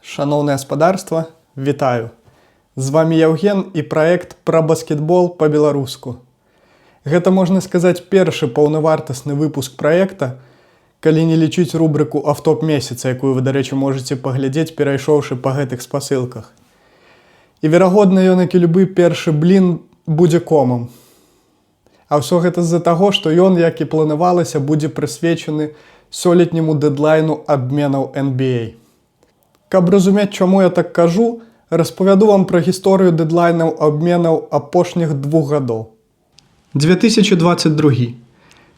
Шановне гаспадарства, вітаю! З вами Яўген і праект пра баскетбол па-беларуску. Гэта, можна сказаць, першы паўнавартасны выпуск праекта, калі не лічыць рубрыку «Автоп месяца», якую вы, дарэчы, можаце паглядзець, перайшоўшы па гэтых спасылках. І, верагодна, ён, як і любы першы блін, будзе комам. А ўсё гэта з-за таго, што ён, як і планавалася, будзе прысвечаны сёлетняму дэдлайну абменаў NBA. Каб разумець, чаму я так кажу, распавяду вам пра гісторыю дэдлайнаў абменаў апошніх 2 гадоў. 2022.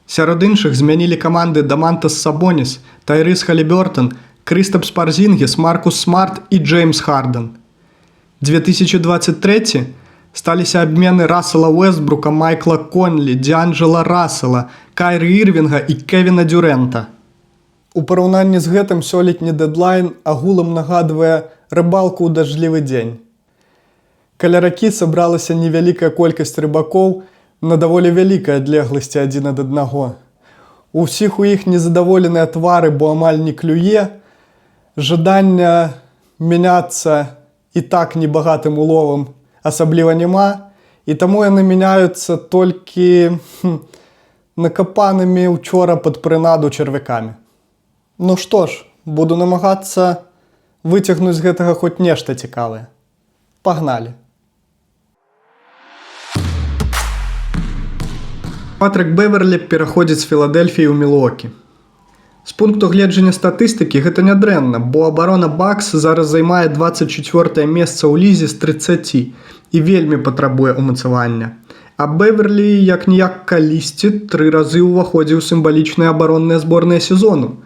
Сярод іншых змянілі каманды Дамантас Сабоніс, Тайрыс Халібёртан, Крыстапс Парзінгіс, Маркус Смарт і Джеймс Харден. 2023. Сталіся абмены Рассела Уэстбрука, Майкла Конлі, Д'Анджела Рассела, Кайры Ірвінга і Кевіна Дюрэнта. У параўнанні з гэтым сёлетні дэдлайн агулам нагадвае рыбалку ў дажджлівы дзень. Каля ракі сабралася невялікая колькасць рыбакоў на даволі вялікай адлегласці адзін ад аднаго. Усіх у іх незадаволеныя твары, бо амаль не клюе, жадання мяняцца і так небагатым уловам асабліва няма, і таму яны мяняюцца толькі накапанымі ўчора пад прынаду чарвякамі. Ну што ж, буду намагацца выцягнуць з гэтага хоць нешта цікавае. Пагналі! Патрык Беверлі пераходзіць з Філадельфіі ў Мілуокі. З пункту гледжання статыстыкі гэта нядрэнна, бо абарона Бакс зараз займае 24е месца ў лізе з 30 і вельмі патрабуе ўмацавання. А Беверлі, як-ніяк калісьці, 3 разы ўваходзіў у сімвалічныя абаронныя зборныя сезону.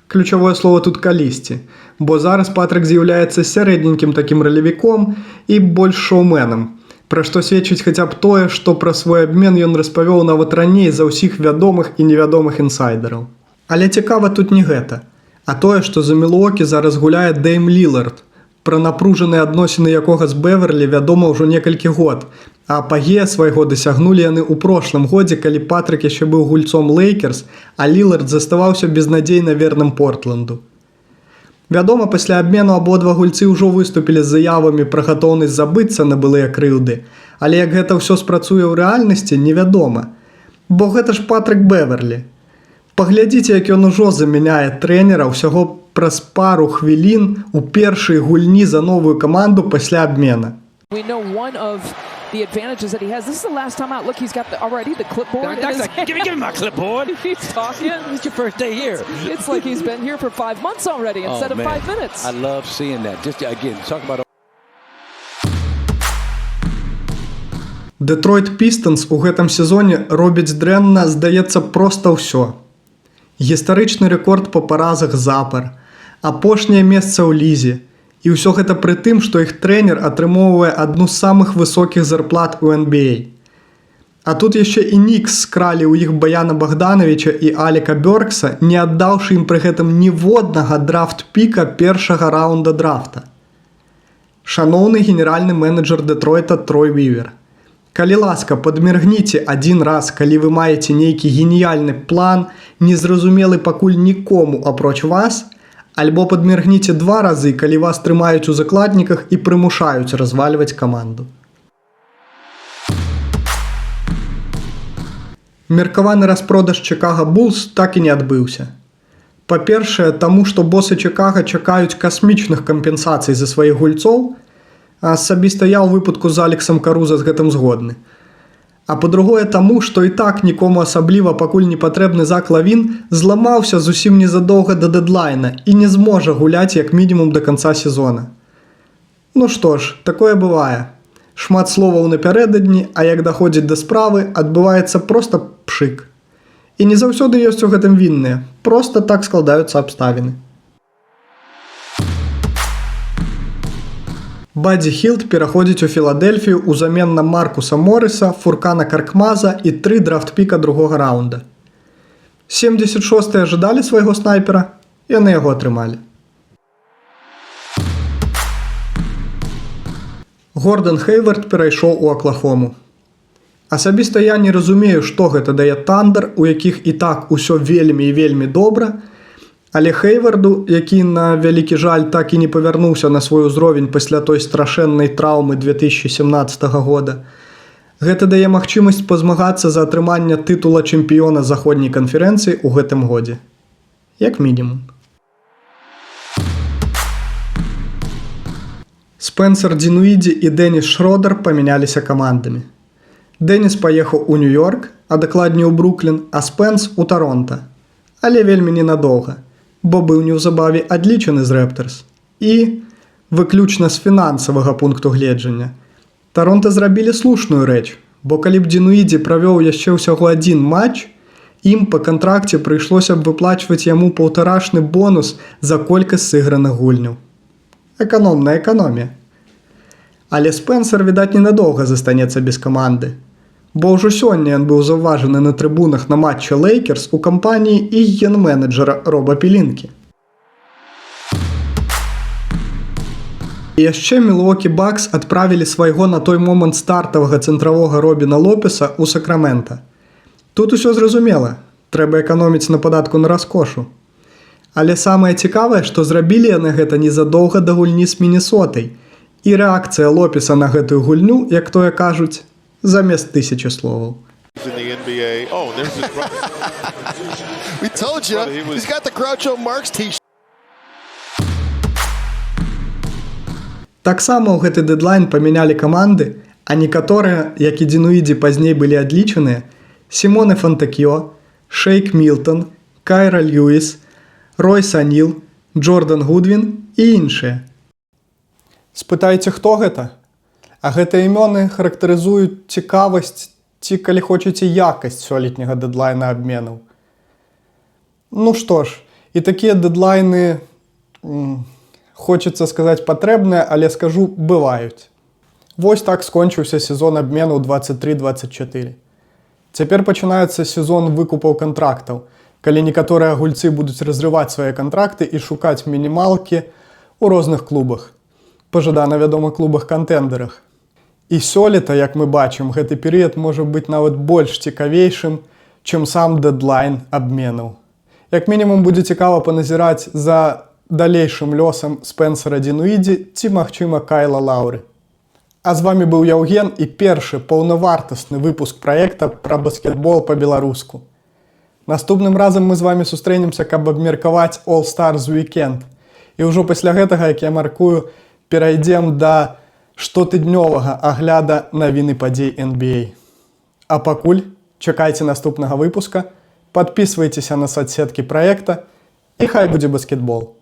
Ключавое слово тут калісьці, бо зараз Патрык з'яўляецца сярэдненькім такім ралевіком і больш шоуменам, пра што сведчыць хаця б тое, што пра свой абмен ён распавёў нават раней за ўсіх вядомых і невядомых інсайдераў. Але цікава тут не гэта, а тое, што за Мілуокі зараз гуляе Дэйм Лілард, пра напружаныя адносіны якога з Беверлі вядома ўжо некалькі год, а апагея свайго дасягнулі яны ў прошлым годзе, калі Патрык яшчэ быў гульцом Лейкерс, а Лілард заставаўся безнадзейна верным Портленду. Вядома, пасля абмену абодва гульцы ўжо выступілі з заявамі пра гатоўнасць забыцца на былыя крыўды, але як гэта ўсё спрацуе ў рэальнасці, невядома. Бо гэта ж Патрык Беверлі. Паглядзіце, як ён ужо замяняе трэнера ўсяго праз пару хвілін у першай гульні за новую каманду пасля абмена. The advantages that he has. This is the last time out. Look, he's got already the clipboard. Give me my clipboard. He's talking. It's your first day here. It's like he's been here for 5 months already instead of 5 minutes. I love seeing that. Just again, talk about. Детройт Пістонс у гэтым сезоне робіць дрэнна, здаецца, проста ўсё. Гістарычны рэкорд па паразах запар, апошняе месца ў лізе, і ўсё гэта пры тым, што іх трэнер атрымоўвае адну з самых высокіх зарплат у NBA. А тут яшчэ і Нікс скралі ў іх Баяна Богдановича і Алека Бёркса, не аддаўшы ім пры гэтым ніводнага драфт-піка першага раунда драфта. Шаноўны генеральны менеджер Детройта Трой Вівер. Калі ласка, падміргніце адзін раз, калі вы маеце нейкі геніяльны план, незразумелы пакуль нікому апроч вас, альбо падміргніце 2 разы, калі вас трымаюць у закладніках і прымушаюць развальваць каманду. Меркаваны распродаж Чикаго Буллс так і не адбыўся. Па-першае, таму што босы Чикаго чакаюць касмічных кампенсацый за сваіх гульцоў, а асабіста я ў выпадку з Алексам Каруза з гэтым згодны. А па-другое таму, што і так нікому асабліва пакуль не патрэбны Зак Лавін зламаўся зусім незадоўга да дэдлайна і не зможа гуляць як мінімум да канца сезона. Ну што ж, такое бывае. Шмат словаў напярэдадні, а як даходзіць да справы, адбываецца проста пшык. І не заўсёды ёсць у гэтым вінныя, проста так складаюцца абставіны. Бадзі Хілд пераходзіць у Філадельфію ўзамен на Маркуса Морріса, Фуркана Каркмаза і 3 драфт-піка другога раунда. 76-е жадалі свайго снайпера, яны яго атрымалі. Гордон Хейвард перайшоў у Аклахому. Асабіста я не разумею, што гэта дае Тандер, у якіх і так усё вельмі і вельмі добра, але Хейварду, які на вялікі жаль так і не павярнуўся на свой узровень пасля той страшэннай траўмы 2017 года, гэта дае магчымасць пазмагацца за атрыманне тытула чэмпіёна заходняй канферэнцыі ў гэтым годзе. Як мінімум. Спенсер Динуиди і Дэніс Шродер памяняліся камандамі. Дэніс паехаў у Нью-Йорк, а дакладней у Бруклін, а Спенс у Таронта. Але вельмі ненадоўга, бо быў неўзабаве адлічаны з Рэптарс. І, выключна з фінансавага пункту гледжання, Таронта зрабілі слушную рэч, бо калі б Динуиди правёў яшчэ ўсяго адзін матч, ім па кантракце прыйшлося б выплачваць яму паўтарашны бонус за колькасць сыграных гульняў. Эканомная эканомія. Але Спенсер, відаць, ненадоўга застанецца без каманды, бо ўжо сёння ён быў заўважаны на трыбунах на матчы Лейкерс у кампаніі і ген-менеджера Роба Пелінкі. І яшчэ Мілуокі Бакс адправілі свайго на той момант стартавага цэнтравога Робіна Лопеса ў Сакрамента. Тут усё зразумела, трэба эканоміць на падатку на раскошу. Але самае цікавае, што зрабілі яны гэта незадоўга да гульні з Мінесотай, і рэакцыя Лопеса на гэтую гульню, як тое кажуць, замест 1000 словаў. We told you, he's got the Groucho Marx t-shirt. Таксама ў гэты дэдлайн памянялі каманды, а некаторыя, як і Динуиди пазней былі адлічаныя, Сімоне Фантакіо, Шейк Мілтон, Кайра Льюіс, Рой Саніл, Джордан Гудвін і іншыя. Спытайце, хто гэта? А гэтыя імёны характарызуюць цікавасць ці, калі хочаце, якасць сёлетняга дэдлайна абменаў. Ну што ж, і такія дэдлайны, хочацца сказаць, патрэбныя, але скажу, бываюць. Вось так скончыўся сезон абменаў 23-24. Цяпер пачынаецца сезон выкупаў кантрактаў, калі некаторыя гульцы будуць разрываць свае кантракты і шукаць мінімалкі ў розных клубах. Пажадана, вядома, клубах-кантендерах. І сёлета, як мы бачым, гэты перыяд можа быць нават больш цікавейшым, чым сам дэдлайн абменаў. Як мінімум будзе цікава паназіраць за далейшым лёсам Спенсера Динуиди ці, магчыма, Кайла Лаўры. А з вамі быў Яўген і першы паўнавартасны выпуск праекта пра баскетбол па-беларуску. Наступным разам мы з вамі сустрэнемся, каб абмеркаваць All-Stars Weekend. І ўжо пасля гэтага, як я маркую, перайдзем да штотыднёвага агляда навіны падзей NBA. А пакуль чакайце наступнага выпуска, падпісвайцеся на соцсеткі праекта і хай будзе баскетбол.